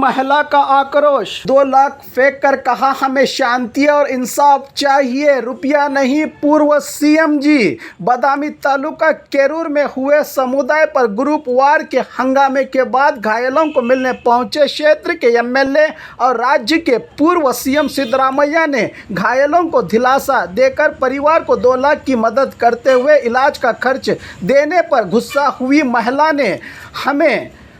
महिला का आक्रोश, 2 लाख फेंक कर कहा हमें शांति और इंसाफ चाहिए, रुपया नहीं। पूर्व सीएम जी बदामी तालुका केरूर में हुए समुदाय पर ग्रुप वार के हंगामे के बाद घायलों को मिलने पहुंचे क्षेत्र के एमएलए और राज्य के पूर्व सीएम सिद्धरामैया ने घायलों को दिलासा देकर परिवार को 2 लाख की मदद करते हुए इलाज का खर्च देने पर गुस्सा हुई महिला ने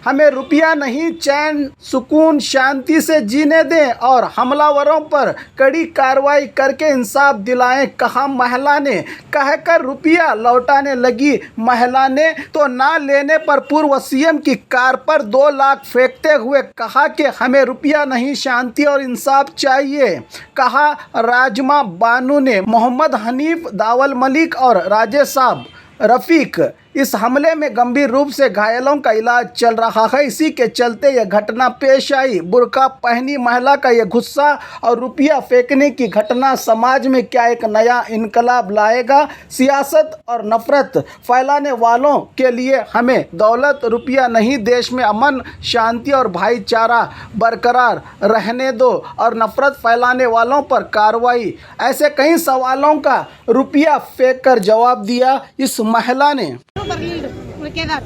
हमें रुपया नहीं, चैन सुकून शांति से जीने दें और हमलावरों पर कड़ी कार्रवाई करके इंसाफ दिलाएं, कहा महिला ने। कहकर रुपया लौटाने लगी महिला ने तो ना लेने पर पूर्व सीएम की कार पर 2 लाख फेंकते हुए कहा कि हमें रुपया नहीं, शांति और इंसाफ चाहिए, कहा। राजमा बानू ने मोहम्मद हनीफ, दावल मलिक और राजेश साहब रफ़ीक इस हमले में गंभीर रूप से घायलों का इलाज चल रहा है। इसी के चलते यह घटना पेश आई। बुर्का पहनी महिला का यह गुस्सा और रुपया फेंकने की घटना समाज में क्या एक नया इनकलाब लाएगा। सियासत और नफरत फैलाने वालों के लिए हमें दौलत रुपया नहीं, देश में अमन शांति और भाईचारा बरकरार रहने दो और नफरत फैलाने वालों पर कार्रवाई, ऐसे कई सवालों का रुपया फेंक कर जवाब दिया इस महिला ने। ಬರ್ಲಿಲ್ರಿ ಉಳ್ಕೆದಾರ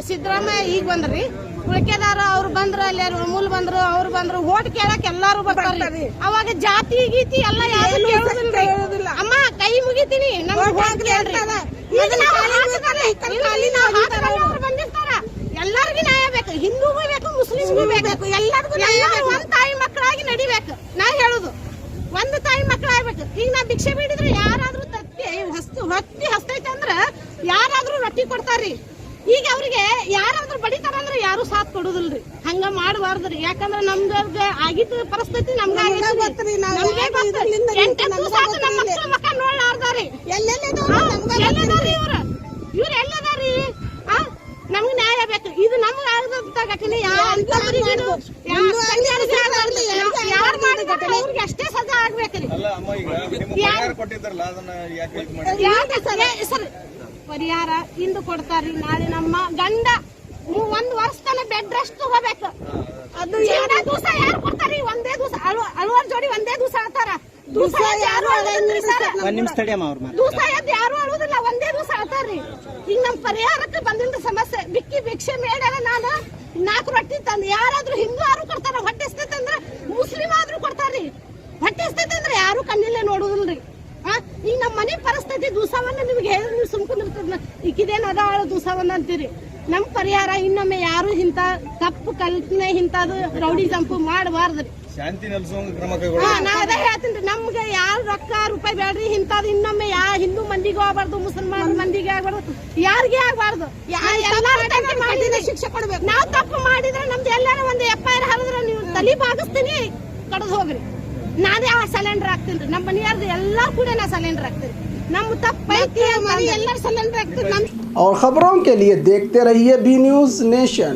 ಸಿದ್ದರಾಮಯ್ಯ ಈಗ ಬಂದ್ರಿ ಉಳ್ಕೆದಾರ ಅವ್ರು ಬಂದ್ರ ಅಲ್ಲಿ ಅಮೂಲ್ ಬಂದ್ರು ಅವ್ರು ಬಂದ್ರು ಓಟ್ ಕೇಳಕ್ ಎಲ್ಲಾರು ಬರ್ತಾರ್ರಿ। ಅವಾಗ ಜಾತಿ ಗೀತಿ ಎಲ್ಲ ಯಾರು ಕೇಳೋದಿಲ್ಲ। ಅಮ್ಮ ಕೈ ಮುಗಿತೀನಿ ನಮ್ಗೆ ಓಟ್ ಕೇಳ್ರಿ, ಬಂದಿರ್ತಾರ ಎಲ್ಲರಿಗೂ ನ್ಯಾಯ ಬೇಕು, ಹಿಂದೂಗೂ ಬೇಕು ಮುಸ್ಲಿಮ್ಗೂ ಬೇಕು, ಎಲ್ಲರಿಗೂ ಒಂದ್ ತಾಯಿ ಮಕ್ಕಳಾಗಿ ನಡಿಬೇಕು। ನಾ ಹೇಳುದು ಒಂದು ತಾಯಿ ಮಕ್ಕಳಾಗ್ಬೇಕು। ಈಗ ನಾ ಭಿಕ್ಷೆ ಬೇಡಿದ್ರೆ ಯಾರಾದ್ರೂ ಹೊತ್ತಿ ಹಸ್ತೈತೆ ಅಂದ್ರ ಯಾರಾದ್ರೂ ರೊಟ್ಟಿ ಕೊಡ್ತಾರ್ರಿ। ಈಗ ಅವ್ರಿಗೆ ಯಾರಾದ್ರೂ ಬಡಿತಾರ ಅಂದ್ರೆ ಯಾರು ಸಾಥ್ ಕೊಡುದಿಲ್ರಿ, ಹಂಗ ಮಾಡಬಾರ್ದ್ರಿ। ಯಾಕಂದ್ರ ನಮ್ಗ ಆಗಿದ್ದ ಪರಿಸ್ಥಿತಿ ನಮ್ಗೆ ಮಕ್ಕ ನೋಡ್ಲಾರ್ದಾರಿ ಇವ್ರ ಎಲ್ಲದಾರಿ। ನಮ್ಗೆ ನ್ಯಾಯ ಬೇಕು, ಇದು ನಮ್ಗೆ ಆಗದಂತ ಘಟನೆ ಯಾರು ಮಾಡಿದ್ರೆ ಅವ್ರಿಗೆ ಅಷ್ಟೇ ಸಜಾ ಆಗ್ಬೇಕ್ರಿ। ಸರ್ ಪರಿಹಾರ ಇಂದು ಕೊಡ್ತಾರ್ರಿ, ನಾಳೆ ನಮ್ಮ ಗಂಡ 1 ವರ್ಷ ತನ ಬೆಡ್ ರೆಸ್ಟ್ ತಗೋಬೇಕು। ಅದು ದಿವಸ ಯಾರು ಕೊಡ್ತಾರ್ರಿ? ಒಂದೇ ದಿವಸ ಅಳುವರ್ ಜೋಡಿ ಒಂದೇ ದಿವಸ ಅಳ್ತಾರ, ದಿವಸ ಯಾರು ಅಳುವುದಿಲ್ಲ, ಒಂದೇ ದಿವಸ ಅಳ್ತಾರ್ರಿ। ಈಗ ನಮ್ ಪರಿಹಾರಕ್ಕೆ ಬಂದಿದ್ದ ಸಮಸ್ಯೆ ಭಿಕ್ಷೆ ಮೇಡಲ್ಲ ನಾನು 4 ರೊಟ್ಟಿ ತಂದು ಯಾರಾದ್ರೂ ಹಿಂದೂ ಯಾರು ಕೊಡ್ತಾರ, ಹೊಟ್ಟೆ ಎಸ್ತೈತೆ ಅಂದ್ರೆ ಮುಸ್ಲಿಂ ಆದ್ರೂ ಕೊಡ್ತಾರ್ರಿ, ಹೊಟ್ಟೆ ಎಸ್ತೈತೆ ಅಂದ್ರೆ ಯಾರು ಕಣ್ಣಿಲ್ಲೇ ನೋಡುದಿಲ್ರಿ। ಈಗ ನಮ್ಮ ಮನೆ ಪರಿಸ್ಥಿತಿ ದಿವಸವನ್ನ ನಿಮ್ಗೆ ಹೇಳಿ ನೀವು ಸುಮ್ಕೊಂಡಿರ್ತದ, ಈಗಿದೇನು ಅದಾಳ ದಿವಸವನ್ನ ಅಂತೀರಿ। ನಮ್ ಪರಿಹಾರ ಇನ್ನೊಮ್ಮೆ ಯಾರು ಇಂತ ತಪ್ಪು ಕಲ್ಪನೆ ಇಂತದು ರೌಡಿ ಜಂಪು ಮಾಡಬಾರ್ದ್ರಿ, ಶಾಂತಿ ನೆಲೆಸುವಂಗ ಕ್ರಮ ನಾ ಅದೇ ಹೇಳ್ತೀನಿ। ನಮ್ಗೆ ಯಾರು ರೊಕ್ಕ ರೂಪಾಯಿ ಬೇಡ್ರಿ, ಇಂತದ್ ಇನ್ನೊಮ್ಮೆ ಹಿಂದೂ ಮಂದಿಗೂ ಆಗ್ಬಾರ್ದು, ಮುಸಲ್ಮಾನ್ ಮಂದಿಗೆ ಆಗ್ಬಾರ್ದು, ಯಾರಿಗೆ ಆಗ್ಬಾರ್ದು। ಶಿಕ್ಷೆ ಕೊಡ್ಬೇಕು। ನಾವ್ ತಪ್ಪು ಮಾಡಿದ್ರೆ ನಮ್ದು ಎಲ್ಲಾರ ಒಂದು FIR ಹರಿದ್ರೆ ನೀವು ತಲಿ ಬಾಗಿಸ್ತೀನಿ, ಕಡ್ದು ಹೋಗ್ರಿ, ನಾನೇ ಆ ಸಿಲಿಂಡರ್ ಹಾಕ್ತೀನಿ। ನಮ್ಮ ಮನೆಯವ್ರದ್ದು ಎಲ್ಲಾ ಕೂಡ ನಾ ಸಿಲಿಂಡರ್ ಹಾಕ್ತೀನಿ, ನಮ್ಮ ತಪ್ಪೈತಿ ಎಲ್ಲರೂ ಸಿಲಿಂಡರ್ ಹಾಕ್ತೀನಿ। और खबरों के लिए देखते रहिए बी न्यूज़ नेशन।